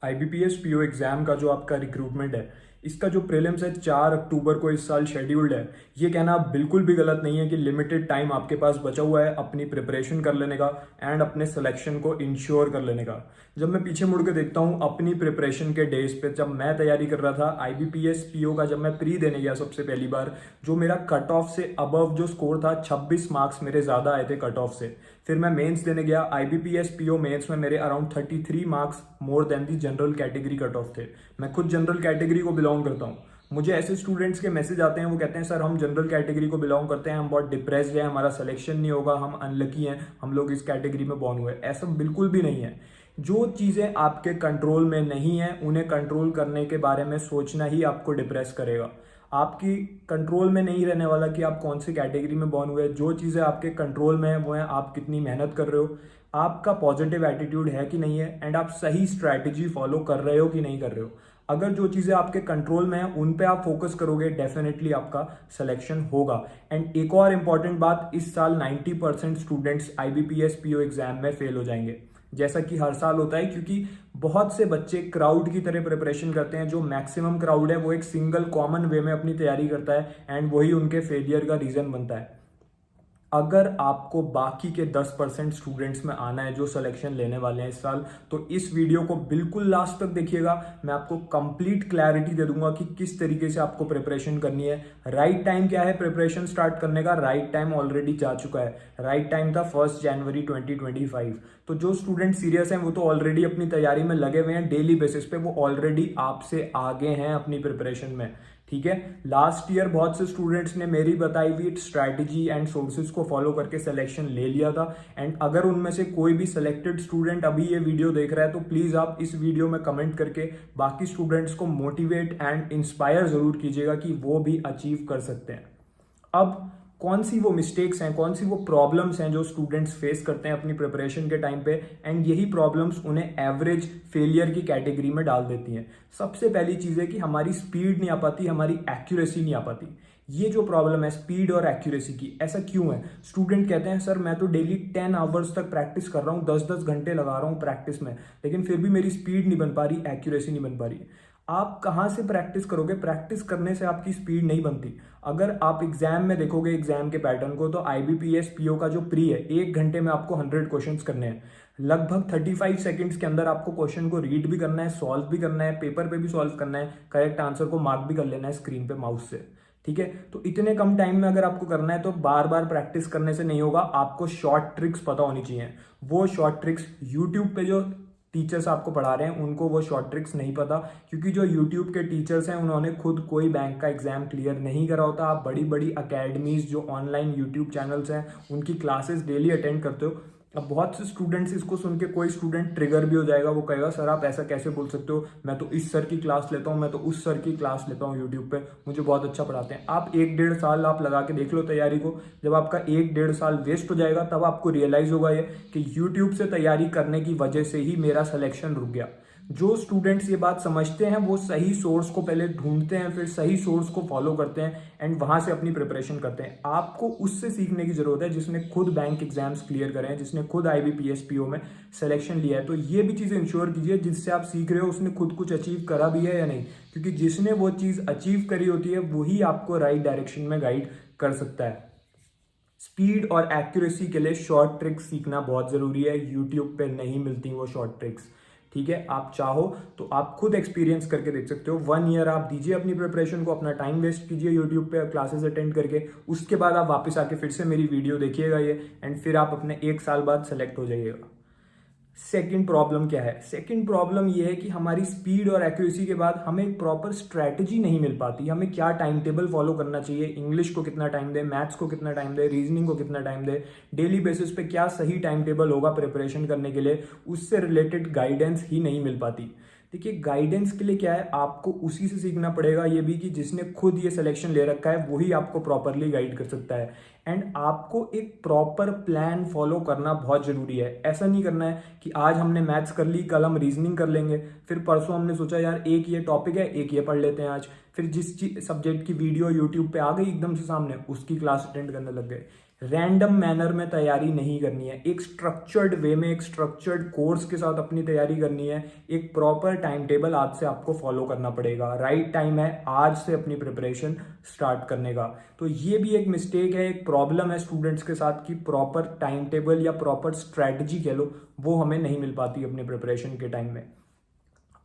IBPS PO exam का जो आपका रिक्रूटमेंट है, इसका जो प्रीलिम्स है 4 अक्टूबर को इस साल शेड्यूल्ड है। ये कहना बिल्कुल भी गलत नहीं है कि लिमिटेड टाइम आपके पास बचा हुआ है अपनी प्रिपरेशन कर लेने का एंड अपने सिलेक्शन को इंश्योर कर लेने का। जब मैं पीछे मुड़ के देखता हूँ अपनी प्रिपरेशन के डेज पे, जब मैं तैयारी कर रहा था IBPS PO का, जब मैं प्री देने गया सबसे पहली बार, जो मेरा कट ऑफ से अबव जो स्कोर था 26 मार्क्स मेरे ज़्यादा आए थे कट ऑफ से। फिर मैं मेंस देने गया, IBPS PO मेंस में मेरे अराउंड 33 मार्क्स मोर देन दी जनरल कैटेगरी कट ऑफ थे। मैं खुद जनरल कैटेगरी को बिलोंग करता हूँ। मुझे ऐसे स्टूडेंट्स के मैसेज आते हैं, वो कहते हैं सर हम जनरल कैटेगरी को बिलोंग करते हैं, हम बहुत डिप्रेस्ड हैं, हमारा सिलेक्शन नहीं होगा, हम अनलकी हैं, हम लोग इस कैटेगरी में बॉर्न हुए। ऐसा बिल्कुल भी नहीं है। जो चीज़ें आपके कंट्रोल में नहीं है उन्हें कंट्रोल करने के बारे में सोचना ही आपको डिप्रेस करेगा। आपकी कंट्रोल में नहीं रहने वाला कि आप कौन सी कैटेगरी में बॉर्न हुए। जो चीज़ें आपके कंट्रोल में है वो है आप कितनी मेहनत कर रहे हो, आपका पॉजिटिव एटीट्यूड है कि नहीं है, एंड आप सही स्ट्रैटेजी फॉलो कर रहे हो कि नहीं कर रहे हो। अगर जो चीज़ें आपके कंट्रोल में है उन पे आप फोकस करोगे, डेफिनेटली आपका सिलेक्शन होगा। एंड एक और इम्पॉर्टेंट बात, इस साल 90% स्टूडेंट्स IBPS PO एग्जाम में फेल हो जाएंगे, जैसा कि हर साल होता है, क्योंकि बहुत से बच्चे क्राउड की तरह प्रिपरेशन करते हैं। जो मैक्सिमम क्राउड है वो एक सिंगल कॉमन वे में अपनी तैयारी करता है एंड वही उनके फेलियर का रीजन बनता है। अगर आपको बाकी के 10% स्टूडेंट्स में आना है जो सिलेक्शन लेने वाले हैं इस साल, तो इस वीडियो को बिल्कुल लास्ट तक देखिएगा। मैं आपको कंप्लीट क्लैरिटी दे दूंगा कि किस तरीके से आपको प्रिपरेशन करनी है। राइट टाइम क्या है प्रिपरेशन स्टार्ट करने का? राइट टाइम ऑलरेडी जा चुका है। राइट टाइम था 1 जनवरी 2025। तो जो स्टूडेंट सीरियस हैं वो तो ऑलरेडी अपनी तैयारी में लगे हुए हैं, डेली बेसिस पे वो ऑलरेडी आपसे आगे हैं अपनी प्रिपरेशन में। ठीक है, लास्ट ईयर बहुत से स्टूडेंट्स ने मेरी बताई हुई स्ट्रैटेजी एंड सोर्सेज को फॉलो करके सिलेक्शन ले लिया था। एंड अगर उनमें से कोई भी सिलेक्टेड स्टूडेंट अभी ये वीडियो देख रहा है तो प्लीज आप इस वीडियो में कमेंट करके बाकी स्टूडेंट्स को मोटिवेट एंड इंस्पायर जरूर कीजिएगा कि वो भी अचीव कर सकते हैं। अब कौन सी वो मिस्टेक्स हैं, कौन सी वो प्रॉब्लम्स हैं जो स्टूडेंट्स फेस करते हैं अपनी प्रिपरेशन के टाइम पे, एंड यही प्रॉब्लम्स उन्हें एवरेज फेलियर की कैटेगरी में डाल देती हैं। सबसे पहली चीज़ है कि हमारी स्पीड नहीं आ पाती, हमारी एक्यूरेसी नहीं आ पाती। ये जो प्रॉब्लम है स्पीड और एक्यूरेसी की, ऐसा क्यों है? स्टूडेंट कहते हैं सर मैं तो डेली 10 आवर्स तक प्रैक्टिस कर रहा हूँ, 10-10 घंटे लगा रहा हूँ प्रैक्टिस में, लेकिन फिर भी मेरी स्पीड नहीं बन पा रही, एक्यूरेसी नहीं बन पा रही। आप कहाँ से प्रैक्टिस करोगे? प्रैक्टिस करने से आपकी स्पीड नहीं बनती। अगर आप एग्जाम में देखोगे एग्जाम के पैटर्न को, तो IBPS PO का जो प्री है 1 घंटे में आपको 100 क्वेश्चंस करने हैं। लगभग 35 सेकंड्स के अंदर आपको क्वेश्चन को रीड भी करना है, सॉल्व भी करना है, पेपर पे भी सॉल्व करना है, करेक्ट आंसर को मार्क भी कर लेना है स्क्रीन पे माउस से। ठीक है, तो इतने कम टाइम में अगर आपको करना है तो बार बार प्रैक्टिस करने से नहीं होगा। आपको शॉर्ट ट्रिक्स पता होनी चाहिए। वो शॉर्ट ट्रिक्स यूट्यूब पे जो टीचर्स आपको पढ़ा रहे हैं उनको वो शॉर्ट ट्रिक्स नहीं पता, क्योंकि जो यूट्यूब के टीचर्स हैं उन्होंने खुद कोई बैंक का एग्जाम क्लियर नहीं करा होता। आप बड़ी बड़ी अकेडमीज जो ऑनलाइन यूट्यूब चैनल्स हैं उनकी क्लासेस डेली अटेंड करते हो। अब बहुत से स्टूडेंट्स इसको सुन के, कोई स्टूडेंट ट्रिगर भी हो जाएगा, वो कहेगा सर आप ऐसा कैसे बोल सकते हो, मैं तो इस सर की क्लास लेता हूँ, मैं तो उस सर की क्लास लेता हूँ यूट्यूब पे, मुझे बहुत अच्छा पढ़ाते हैं। आप 1-1.5 साल आप लगा के देख लो तैयारी को। जब आपका 1-1.5 साल वेस्ट हो जाएगा तब आपको रियलाइज होगा ये कि यूट्यूब से तैयारी करने की वजह से ही मेरा सिलेक्शन रुक गया। जो स्टूडेंट्स ये बात समझते हैं वो सही सोर्स को पहले ढूंढते हैं, फिर सही सोर्स को फॉलो करते हैं एंड वहां से अपनी प्रिपरेशन करते हैं। आपको उससे सीखने की जरूरत है जिसने खुद बैंक एग्जाम्स क्लियर करे हैं, जिसने खुद IBPS PO में सिलेक्शन लिया है। तो ये भी चीज़ इंश्योर कीजिए जिससे आप सीख रहे हो उसने खुद कुछ अचीव करा भी है या नहीं, क्योंकि जिसने वो चीज़ अचीव करी होती है वही आपको राइट डायरेक्शन में गाइड कर सकता है। स्पीड और एक्यूरेसी के लिए शॉर्ट ट्रिक्स सीखना बहुत जरूरी है। यूट्यूब पे नहीं मिलती वो शॉर्ट ट्रिक्स। ठीक है, आप चाहो तो आप खुद एक्सपीरियंस करके देख सकते हो। 1 ईयर आप दीजिए अपनी प्रिपरेशन को, अपना टाइम वेस्ट कीजिए यूट्यूब पे क्लासेस अटेंड करके, उसके बाद आप वापस आके फिर से मेरी वीडियो देखिएगा ये, एंड फिर आप अपने 1 साल बाद सेलेक्ट हो जाइएगा। सेकंड प्रॉब्लम क्या है? सेकंड प्रॉब्लम ये है कि हमारी स्पीड और एक्यूरेसी के बाद हमें एक प्रॉपर स्ट्रैटेजी नहीं मिल पाती। हमें क्या टाइम टेबल फॉलो करना चाहिए, इंग्लिश को कितना टाइम दे, मैथ्स को कितना टाइम दे, रीजनिंग को कितना टाइम दे, डेली बेसिस पे क्या सही टाइम टेबल होगा प्रिपरेशन करने के लिए, उससे रिलेटेड गाइडेंस ही नहीं मिल पाती। देखिए, गाइडेंस के लिए क्या है, आपको उसी से सीखना पड़ेगा ये भी कि जिसने खुद ये सिलेक्शन ले रखा है वही आपको प्रॉपरली गाइड कर सकता है। एंड आपको एक प्रॉपर प्लान फॉलो करना बहुत जरूरी है। ऐसा नहीं करना है कि आज हमने मैथ्स कर ली, कल हम रीजनिंग कर लेंगे, फिर परसों हमने सोचा यार एक ये टॉपिक है, एक ये पढ़ लेते हैं आज, फिर जिस सब्जेक्ट की वीडियो यूट्यूब पे आ गई एकदम से सामने उसकी क्लास अटेंड करने लग गए। रैंडम मैनर में तैयारी नहीं करनी है, एक स्ट्रक्चर्ड वे में, एक स्ट्रक्चर्ड कोर्स के साथ अपनी तैयारी करनी है। एक प्रॉपर टाइम टेबल आज से आपको फॉलो करना पड़ेगा। राइट टाइम है आज से अपनी प्रिपरेशन स्टार्ट करने का। तो ये भी एक मिस्टेक है, एक प्रॉब्लम है स्टूडेंट्स के साथ कि प्रॉपर टाइम टेबल या प्रॉपर स्ट्रैटेजी कह लो, वो हमें नहीं मिल पाती अपनी प्रिपरेशन के टाइम में।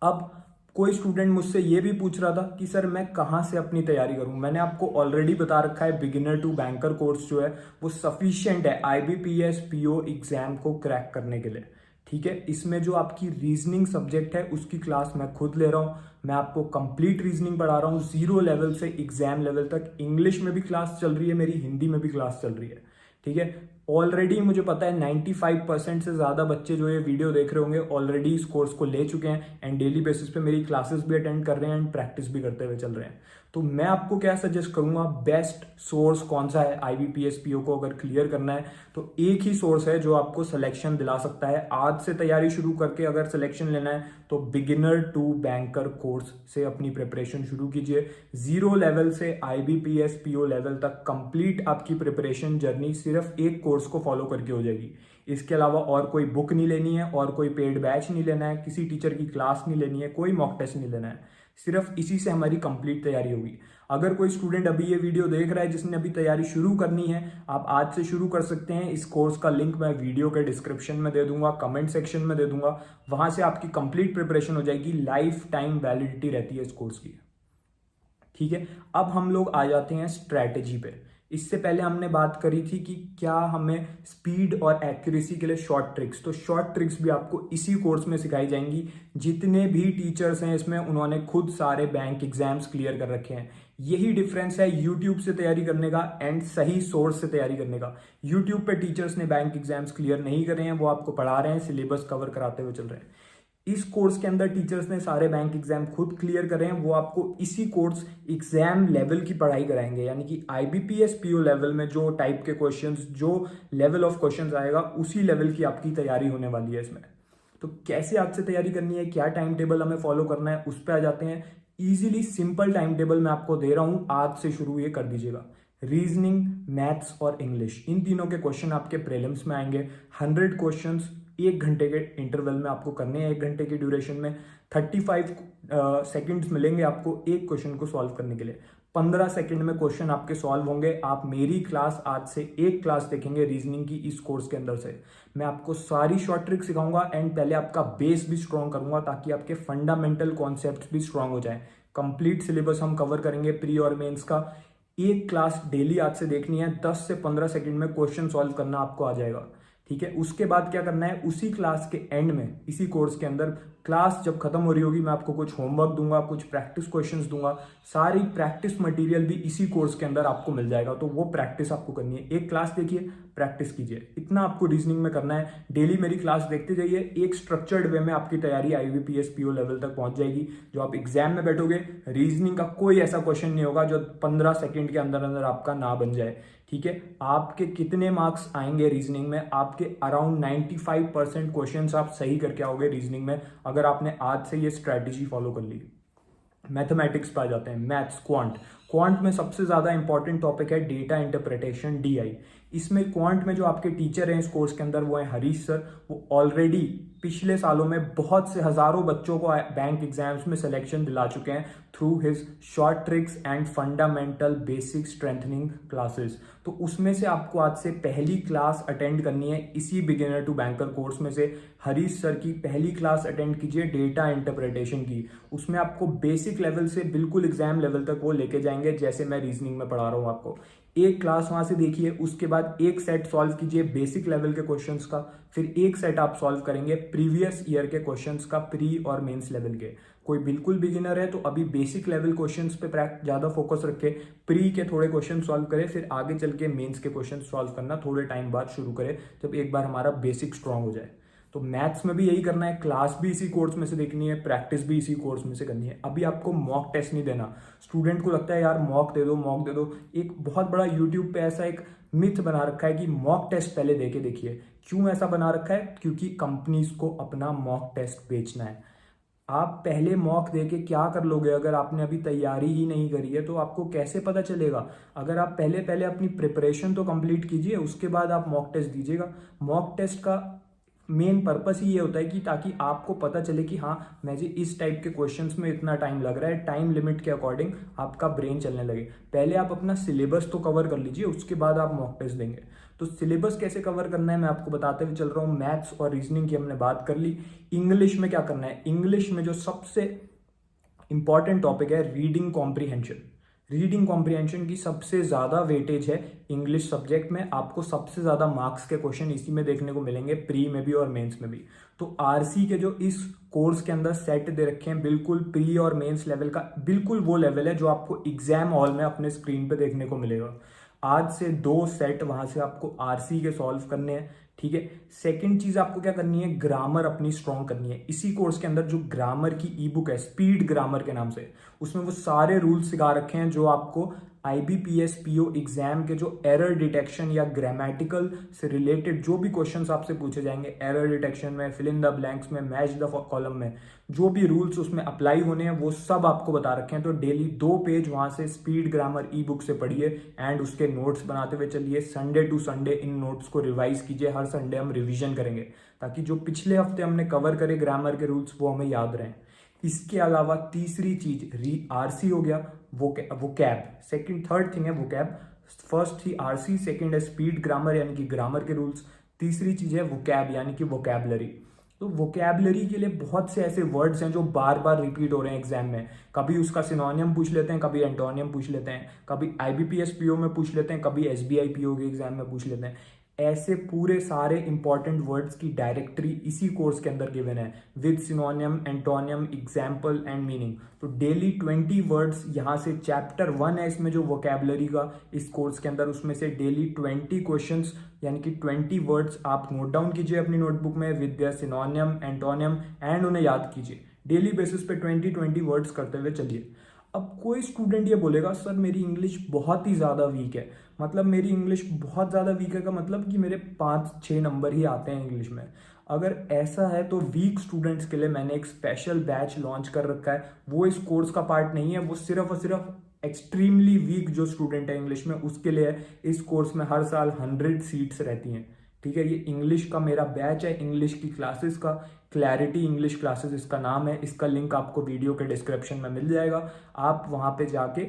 अब कोई स्टूडेंट मुझसे ये भी पूछ रहा था कि सर मैं कहाँ से अपनी तैयारी करूँ। मैंने आपको ऑलरेडी बता रखा है, बिगिनर टू बैंकर कोर्स जो है वो सफिशिएंट है IBPS PO एग्जाम को क्रैक करने के लिए। ठीक है, इसमें जो आपकी रीजनिंग सब्जेक्ट है उसकी क्लास मैं खुद ले रहा हूँ। मैं आपको कंप्लीट रीजनिंग पढ़ा रहा हूँ, 0 लेवल से एग्जाम लेवल तक। इंग्लिश में भी क्लास चल रही है मेरी, हिंदी में भी क्लास चल रही है। ठीक है, ऑलरेडी मुझे पता है 95% से ज़्यादा बच्चे जो ये वीडियो देख रहे होंगे ऑलरेडी इस कोर्स को ले चुके हैं एंड डेली बेसिस पे मेरी क्लासेस भी अटेंड कर रहे हैं एंड प्रैक्टिस भी करते हुए चल रहे हैं। तो मैं आपको क्या सजेस्ट करूंगा, बेस्ट सोर्स कौन सा है IBPS PO को अगर क्लियर करना है तो एक ही सोर्स है जो आपको सिलेक्शन दिला सकता है। आज से तैयारी शुरू करके अगर सिलेक्शन लेना है तो बिगिनर टू बैंकर कोर्स से अपनी प्रिपरेशन शुरू कीजिए। 0 लेवल से IBPS PO लेवल तक कंप्लीट आपकी प्रिपरेशन जर्नी सिर्फ एक कोर्स को फॉलो करके हो जाएगी। इसके अलावा और कोई बुक नहीं लेनी है, और कोई पेड बैच नहीं लेना है, किसी टीचर की क्लास नहीं लेनी है, कोई मॉक टेस्ट नहीं लेना है। सिर्फ इसी से हमारी कंप्लीट तैयारी होगी। अगर कोई स्टूडेंट अभी ये वीडियो देख रहा है जिसने अभी तैयारी शुरू करनी है, आप आज से शुरू कर सकते हैं। इस कोर्स का लिंक मैं वीडियो के डिस्क्रिप्शन में दे दूंगा, कमेंट सेक्शन में दे दूंगा। वहां से आपकी कंप्लीट प्रिपरेशन हो जाएगी। लाइफ टाइम वैलिडिटी रहती है इस कोर्स की। ठीक है, अब हम लोग आ जाते हैं स्ट्रैटेजी पे। इससे पहले हमने बात करी थी कि क्या हमें स्पीड और एक्यूरेसी के लिए शॉर्ट ट्रिक्स, तो शॉर्ट ट्रिक्स भी आपको इसी कोर्स में सिखाई जाएंगी। जितने भी टीचर्स हैं इसमें उन्होंने खुद सारे बैंक एग्जाम्स क्लियर कर रखे हैं। यही डिफरेंस है यूट्यूब से तैयारी करने का एंड सही सोर्स से तैयारी करने का। यूट्यूब पे टीचर्स ने बैंक एग्जाम्स क्लियर नहीं करे हैं, वो आपको पढ़ा रहे हैं, सिलेबस कवर कराते हुए चल रहे हैं। इस कोर्स के अंदर टीचर्स ने सारे बैंक एग्जाम खुद क्लियर करे हैं, वो आपको इसी कोर्स एग्जाम लेवल की पढ़ाई कराएंगे। यानी कि IBPS PO लेवल में जो टाइप के क्वेश्चंस, जो लेवल ऑफ क्वेश्चंस आएगा, उसी लेवल की आपकी तैयारी होने वाली है इसमें। तो कैसे आज से तैयारी करनी है, क्या टाइम टेबल हमें फॉलो करना है, उस पर आ जाते हैं। इजीली सिंपल टाइम टेबल मैं आपको दे रहा हूं, आज से शुरू ये कर दीजिएगा। रीजनिंग, मैथ्स और इंग्लिश, इन तीनों के क्वेश्चन आपके प्रीलिम्स में आएंगे। 100 क्वेश्चंस 1 घंटे के इंटरवल में आपको करने हैं। 1 घंटे की ड्यूरेशन में 35 सेकंड्स मिलेंगे आपको एक क्वेश्चन को सॉल्व करने के लिए। 15 सेकंड में क्वेश्चन आपके सॉल्व होंगे। आप मेरी क्लास आज से एक क्लास देखेंगे रीजनिंग की इस कोर्स के अंदर से। मैं आपको सारी शॉर्ट ट्रिक सिखाऊंगा एंड पहले आपका बेस भी स्ट्रॉन्ग करूंगा ताकि आपके फंडामेंटल कॉन्सेप्ट भी स्ट्रॉन्ग हो जाए। कंप्लीट सिलेबस हम कवर करेंगे प्री और मेंस का। एक क्लास डेली आज से देखनी है, 10 से 15 सेकंड में क्वेश्चन सॉल्व करना आपको आ जाएगा। ठीक है, उसके बाद क्या करना है, उसी क्लास के एंड में, इसी कोर्स के अंदर क्लास जब खत्म हो रही होगी, मैं आपको कुछ होमवर्क दूंगा, कुछ प्रैक्टिस क्वेश्चंस दूंगा। सारी प्रैक्टिस मटेरियल भी इसी कोर्स के अंदर आपको मिल जाएगा। तो वो प्रैक्टिस आपको करनी है। एक क्लास देखिए, प्रैक्टिस कीजिए, इतना आपको रीजनिंग में करना है। डेली मेरी क्लास देखते जाइए, एक स्ट्रक्चर्ड वे में आपकी तैयारी IBPS PO लेवल तक पहुंच जाएगी। जो आप एग्जाम में बैठोगे, रीजनिंग का कोई ऐसा क्वेश्चन नहीं होगा जो 15 सेकेंड के अंदर अंदर आपका ना बन जाए। ठीक है, आपके कितने मार्क्स आएंगे रीजनिंग में, आपके अराउंड 95% क्वेश्चंस आप सही करके आओगे रीजनिंग में, अगर आपने आज से ये स्ट्रैटेजी फॉलो कर ली। मैथमेटिक्स पे आ जाते हैं, मैथ्स, क्वांट में सबसे ज्यादा इंपॉर्टेंट टॉपिक है डेटा इंटरप्रिटेशन, DI। इसमें क्वांट में जो आपके टीचर हैं इस कोर्स के अंदर वो है हरीश सर। वो ऑलरेडी पिछले सालों में बहुत से हजारों बच्चों को बैंक एग्जाम्स में सिलेक्शन दिला चुके हैं through his short tricks and fundamental basic strengthening classes. तो उसमें से आपको आज से पहली क्लास अटेंड करनी है इसी बिगिनर टू बैंकर कोर्स में से। हरीश सर की पहली क्लास अटेंड कीजिए डेटा इंटरप्रिटेशन की। उसमें आपको बेसिक लेवल से बिल्कुल एग्जाम लेवल तक वो लेके जाएंगे, जैसे मैं रीजनिंग में पढ़ा रहा हूँ आपको। एक क्लास वहां से देखिए, उसके बाद एक सेट सॉल्व कीजिए बेसिक लेवल के क्वेश्चंस का, फिर एक सेट आप सॉल्व करेंगे प्रीवियस ईयर के क्वेश्चंस का, प्री और मेंस लेवल के। कोई बिल्कुल बिगिनर है तो अभी बेसिक लेवल क्वेश्चंस पे ज्यादा फोकस रखे, प्री के थोड़े क्वेश्चन सॉल्व करे, फिर आगे चल के मेंस के क्वेश्चन सॉल्व करना थोड़े टाइम बाद शुरू करे, जब एक बार हमारा बेसिक स्ट्रांग हो जाए। तो मैथ्स में भी यही करना है, क्लास भी इसी कोर्स में से देखनी है, प्रैक्टिस भी इसी कोर्स में से करनी है। अभी आपको मॉक टेस्ट नहीं देना। स्टूडेंट को लगता है यार मॉक दे दो, मॉक दे दो। एक बहुत बड़ा यूट्यूब पे ऐसा एक मिथ बना रखा है कि मॉक टेस्ट पहले दे के देखिए। क्यों ऐसा बना रखा है? क्योंकि कंपनीज को अपना मॉक टेस्ट बेचना है। आप पहले मॉक दे के क्या कर लोगे? अगर आपने अभी तैयारी ही नहीं करी है तो आपको कैसे पता चलेगा? अगर आप पहले पहले अपनी प्रिपरेशन तो कंप्लीट कीजिए, उसके बाद आप मॉक टेस्ट दीजिएगा। मॉक टेस्ट का मेन पर्पस ही ये होता है कि ताकि आपको पता चले कि हाँ मुझे इस टाइप के क्वेश्चंस में इतना टाइम लग रहा है, टाइम लिमिट के अकॉर्डिंग आपका ब्रेन चलने लगे। पहले आप अपना सिलेबस तो कवर कर लीजिए, उसके बाद आप मॉक टेस्ट देंगे। तो सिलेबस कैसे कवर करना है मैं आपको बताते हुए चल रहा हूँ। मैथ्स और रीजनिंग की हमने बात कर ली। इंग्लिश में क्या करना है? इंग्लिश में जो सबसे इंपॉर्टेंट टॉपिक है रीडिंग कॉम्प्रीहेंशन। रीडिंग कॉम्प्रीहेंशन की सबसे ज्यादा वेटेज है इंग्लिश सब्जेक्ट में। आपको सबसे ज्यादा मार्क्स के क्वेश्चन इसी में देखने को मिलेंगे, प्री में भी और मेंस में भी। तो आरसी के जो इस कोर्स के अंदर सेट दे रखे हैं, बिल्कुल प्री और मेंस लेवल का, बिल्कुल वो लेवल है जो आपको एग्जाम हॉल में अपने स्क्रीन पे देखने को मिलेगा। आज से 2 सेट वहां से आपको आरसी के सॉल्व करने हैं, ठीक है। सेकंड चीज आपको क्या करनी है? ग्रामर अपनी स्ट्रॉन्ग करनी है। इसी कोर्स के अंदर जो ग्रामर की ई बुक है, स्पीड ग्रामर के नाम से, उसमें वो सारे रूल्स सिखा रखे हैं जो आपको आईबीपीएस पीओ एग्जाम के जो एरर डिटेक्शन या ग्रामेटिकल से रिलेटेड जो भी क्वेश्चंस आपसे पूछे जाएंगे, एरर डिटेक्शन में, फिल इन द ब्लैंक्स में, मैच द कॉलम में, जो भी रूल्स उसमें अप्लाई होने हैं वो सब आपको बता रखे हैं। तो डेली 2 पेज वहां से स्पीड ग्रामर ई बुक से पढ़िए एंड उसके नोट्स बनाते हुए चलिए। Sunday to Sunday in notes को रिवाइज कीजिए। हर संडे हम रिवीजन करेंगे ताकि जो पिछले हफ्ते हमने कवर करे ग्रामर के रूल्स वो हमें याद रहें। इसके अलावा तीसरी चीज आरसी हो गया, वो कैब। सेकंड थर्ड थिंग है वो कैब। फर्स्ट थी आरसी, सेकंड है स्पीड ग्रामर यानी कि ग्रामर के रूल्स, तीसरी चीज है वो कैब यानी कि वोकैबलरी। तो वोकैबलरी के लिए बहुत से ऐसे वर्ड्स हैं जो बार बार रिपीट हो रहे हैं एग्जाम में। कभी उसका सिनोनियम पूछ लेते हैं, कभी एंटोनियम पूछ लेते हैं, कभी आईबीपीएस पीओ में पूछ लेते हैं, कभी एसबीआई पीओ के एग्जाम में पूछ लेते हैं। ऐसे पूरे सारे इंपॉर्टेंट वर्ड्स की डायरेक्टरी इसी कोर्स के अंदर गिवन है with सिनोनियम, antonym, example and meaning. तो डेली 20 वर्ड्स यहाँ से, चैप्टर 1 है इसमें जो वोकैबलरी का इस कोर्स के अंदर, उसमें से डेली 20 क्वेश्चंस यानी कि 20 वर्ड्स आप नोट डाउन कीजिए अपनी नोटबुक में विद देयर सिनोनियम, एंटोनियम एंड उन्हें याद कीजिए। डेली बेसिस पे 20 वर्ड्स करते हुए चलिए। अब कोई स्टूडेंट ये बोलेगा सर मेरी इंग्लिश बहुत ही ज़्यादा वीक है। मतलब मेरी इंग्लिश बहुत ज़्यादा वीक है का मतलब कि मेरे 5-6 नंबर ही आते हैं इंग्लिश में। अगर ऐसा है तो वीक स्टूडेंट्स के लिए मैंने एक स्पेशल बैच लॉन्च कर रखा है। वो इस कोर्स का पार्ट नहीं है, वो सिर्फ और सिर्फ एक्सट्रीमली वीक जो स्टूडेंट है इंग्लिश में उसके लिए है। इस कोर्स में हर साल 100 सीट्स रहती हैं, ठीक है। ये इंग्लिश का मेरा बैच है, इंग्लिश की क्लासेस का, क्लैरिटी इंग्लिश क्लासेस इसका नाम है। इसका लिंक आपको वीडियो के डिस्क्रिप्शन में मिल जाएगा। आप वहां पे जाके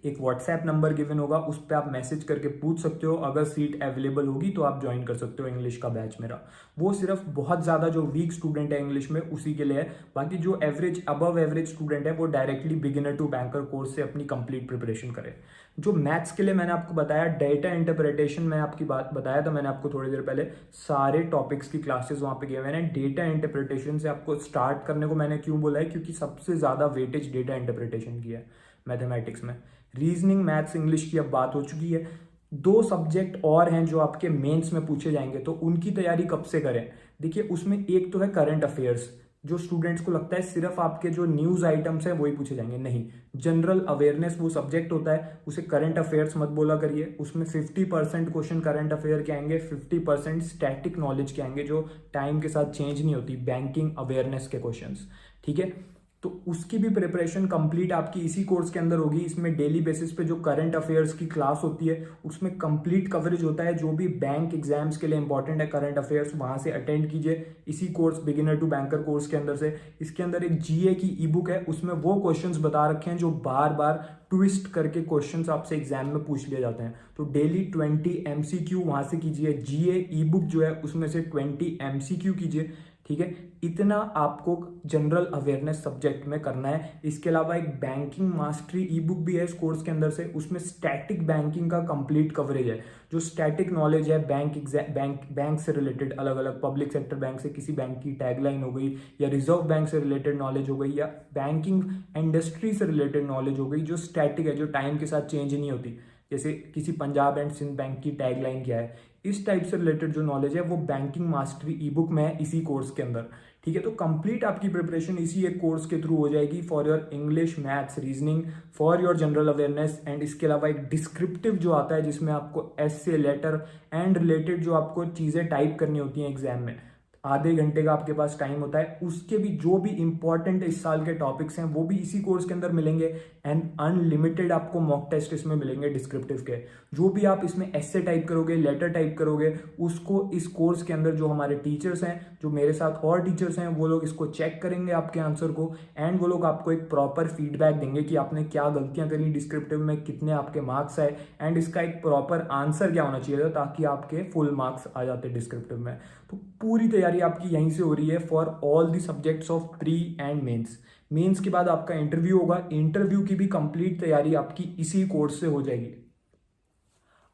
एक व्हाट्सएप नंबर गिवन होगा, उस पर आप मैसेज करके पूछ सकते हो। अगर सीट अवेलेबल होगी तो आप ज्वाइन कर सकते हो इंग्लिश का बैच मेरा। वो सिर्फ बहुत ज़्यादा जो वीक स्टूडेंट है इंग्लिश में उसी के लिए है। बाकी जो एवरेज, अबव एवरेज स्टूडेंट है वो directly beginner to banker course से अपनी कंप्लीट प्रिपरेशन करे। जो मैथ्स के लिए मैंने आपको बताया डेटा इंटरप्रिटेशन, में आपकी बात बताया था मैंने आपको थोड़ी देर पहले, सारे टॉपिक्स की क्लासेस वहाँ पे गए हुए हैं। डेटा इंटरप्रिटेशन से आपको स्टार्ट करने को मैंने क्यों बोला है? क्योंकि सबसे ज़्यादा वेटेज डेटा इंटरप्रिटेशन की है मैथमेटिक्स में। रीजनिंग, मैथ्स, इंग्लिश की अब बात हो चुकी है। 2 सब्जेक्ट और हैं जो आपके मेंस में पूछे जाएंगे, तो उनकी तैयारी कब से करें? देखिए उसमें एक तो है करंट अफेयर्स। जो स्टूडेंट्स को लगता है सिर्फ आपके जो न्यूज आइटम्स हैं वही पूछे जाएंगे, नहीं। जनरल अवेयरनेस वो सब्जेक्ट होता है, उसे करंट अफेयर्स मत बोला करिए। उसमें 50% क्वेश्चन करंट अफेयर के आएंगे, 50% स्टैटिक नॉलेज के आएंगे जो टाइम के साथ चेंज नहीं होती, बैंकिंग अवेयरनेस के क्वेश्चंस, ठीक है। तो उसकी भी प्रिपरेशन कंप्लीट आपकी इसी कोर्स के अंदर होगी। इसमें डेली बेसिस पे जो करंट अफेयर्स की क्लास होती है उसमें कंप्लीट कवरेज होता है। जो भी बैंक एग्जाम्स के लिए इंपॉर्टेंट है करंट अफेयर्स, वहां से अटेंड कीजिए इसी course beginner to banker course के अंदर से। इसके अंदर एक जीए की ई बुक है, उसमें वो क्वेश्चंस बता रखे हैं जो बार बार ट्विस्ट करके क्वेश्चंस आपसे एग्जाम में पूछ लिए जाते हैं। तो डेली 20 एमसीक्यू वहां से कीजिए। जीए ई बुक जो है उसमें से 20 एमसीक्यू कीजिए, ठीक है। इतना आपको जनरल अवेयरनेस सब्जेक्ट में करना है। इसके अलावा एक बैंकिंग मास्टरी ई बुक भी है इस कोर्स के अंदर से, उसमें स्टैटिक बैंकिंग का कंप्लीट कवरेज है। जो स्टैटिक नॉलेज है बैंक से रिलेटेड, अलग अलग पब्लिक सेक्टर बैंक से किसी बैंक की टैगलाइन हो गई, या रिजर्व बैंक से रिलेटेड नॉलेज हो गई, या बैंकिंग इंडस्ट्री से रिलेटेड नॉलेज हो गई, जो स्टैटिक है, जो टाइम के साथ चेंज नहीं होती। जैसे किसी पंजाब एंड सिंध बैंक की टैगलाइन क्या है, इस टाइप से रिलेटेड जो नॉलेज है वो बैंकिंग मास्टरी ई बुक में है इसी कोर्स के अंदर, ठीक है। तो कंप्लीट आपकी प्रिपरेशन इसी एक कोर्स के थ्रू हो जाएगी for your English, maths, reasoning, for your general awareness. And इसके अलावा एक डिस्क्रिप्टिव जो आता है जिसमें आपको एस्से, लेटर एंड रिलेटेड जो आपको चीज़ें टाइप करनी होती हैं एग्जाम में, आधे घंटे का आपके पास टाइम होता है, उसके भी जो भी इंपॉर्टेंट इस साल के टॉपिक्स हैं वो भी इसी कोर्स के अंदर मिलेंगे। एंड अनलिमिटेड आपको मॉक टेस्ट इसमें मिलेंगे डिस्क्रिप्टिव के। जो भी आप इसमें एस्से टाइप करोगे, लेटर टाइप करोगे, उसको इस कोर्स के अंदर जो हमारे टीचर्स हैं, जो मेरे साथ और टीचर्स हैं, वो लोग इसको चेक करेंगे आपके आंसर को, एंड वो लोग आपको एक प्रॉपर फीडबैक देंगे कि आपने क्या गलतियां करी डिस्क्रिप्टिव में, कितने आपके मार्क्स आए, एंड इसका एक प्रॉपर आंसर क्या होना चाहिए था ताकि आपके फुल मार्क्स आ जाते डिस्क्रिप्टिव में। तो पूरी तैयारी आपकी यहीं से हो रही है for all the subjects of pre and mains. Mains के बाद आपका इंटरव्यू होगा, इंटरव्यू की भी कंप्लीट तैयारी आपकी इसी कोर्स से हो जाएगी।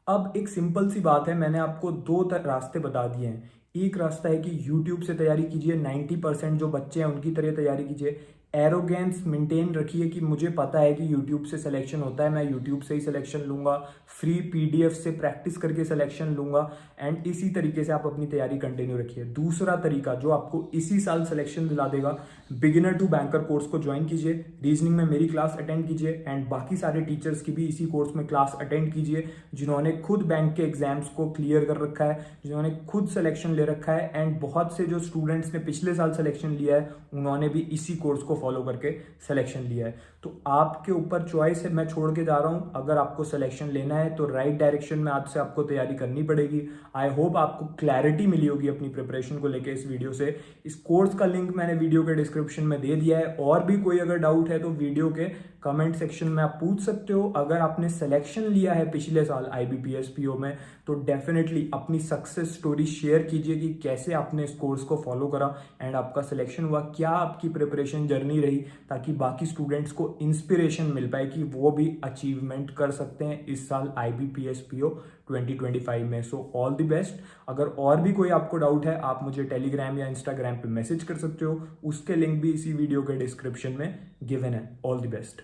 अब एक सिंपल सी बात है, मैंने आपको दो रास्ते बता दिए हैं। एक रास्ता है कि यूट्यूब से तैयारी कीजिए, 90% जो बच्चे हैं उनकी तरह तैयारी कीजिए। एरोगेंस मेंटेन रखिए कि मुझे पता है कि यूट्यूब से सिलेक्शन होता है, मैं यूट्यूब से ही सिलेक्शन लूंगा, फ्री पीडीएफ से प्रैक्टिस करके सिलेक्शन लूंगा, एंड इसी तरीके से आप अपनी तैयारी कंटिन्यू रखिए। दूसरा तरीका जो आपको इसी साल सिलेक्शन दिला देगा, बिगिनर टू बैंकर कोर्स को ज्वाइन कीजिए, रीजनिंग में मेरी क्लास अटेंड कीजिए, एंड बाकी सारे टीचर्स की भी इसी कोर्स में क्लास अटेंड कीजिए जिन्होंने खुद बैंक के एग्जाम्स को क्लियर कर रखा है, जिन्होंने खुद सिलेक्शन ले रखा है, एंड बहुत से जो स्टूडेंट्स ने पिछले साल सिलेक्शन लिया है उन्होंने भी इसी कोर्स को फॉलो करके सिलेक्शन लिया है। तो आपके ऊपर चॉइस है, मैं छोड़ के जा रहा हूं। अगर आपको सिलेक्शन लेना है तो राइट डायरेक्शन में आज से आपको तैयारी करनी पड़ेगी। आई होप आपको क्लैरिटी मिली होगी अपनी प्रिपरेशन को लेके इस वीडियो से। इस कोर्स का लिंक मैंने वीडियो के डिस्क्रिप्शन में दे दिया है, और भी कोई अगर डाउट है तो वीडियो के कमेंट सेक्शन में आप पूछ सकते हो। अगर आपने सिलेक्शन लिया है पिछले साल IBPS PO में तो डेफिनेटली अपनी सक्सेस स्टोरी शेयर कीजिए कि कैसे आपने इस कोर्स को फॉलो करा एंड आपका सिलेक्शन हुआ, क्या आपकी प्रिपरेशन जर्नी रही, ताकि बाकी स्टूडेंट्स को इंस्पिरेशन मिल पाए कि वो भी अचीवमेंट कर सकते हैं इस साल IBPS PO 2025 में। So all the best. अगर और भी कोई आपको डाउट है आप मुझे टेलीग्राम या इंस्टाग्राम पे मैसेज कर सकते हो, उसके लिंक भी इसी वीडियो के डिस्क्रिप्शन में गिवन है। All the best.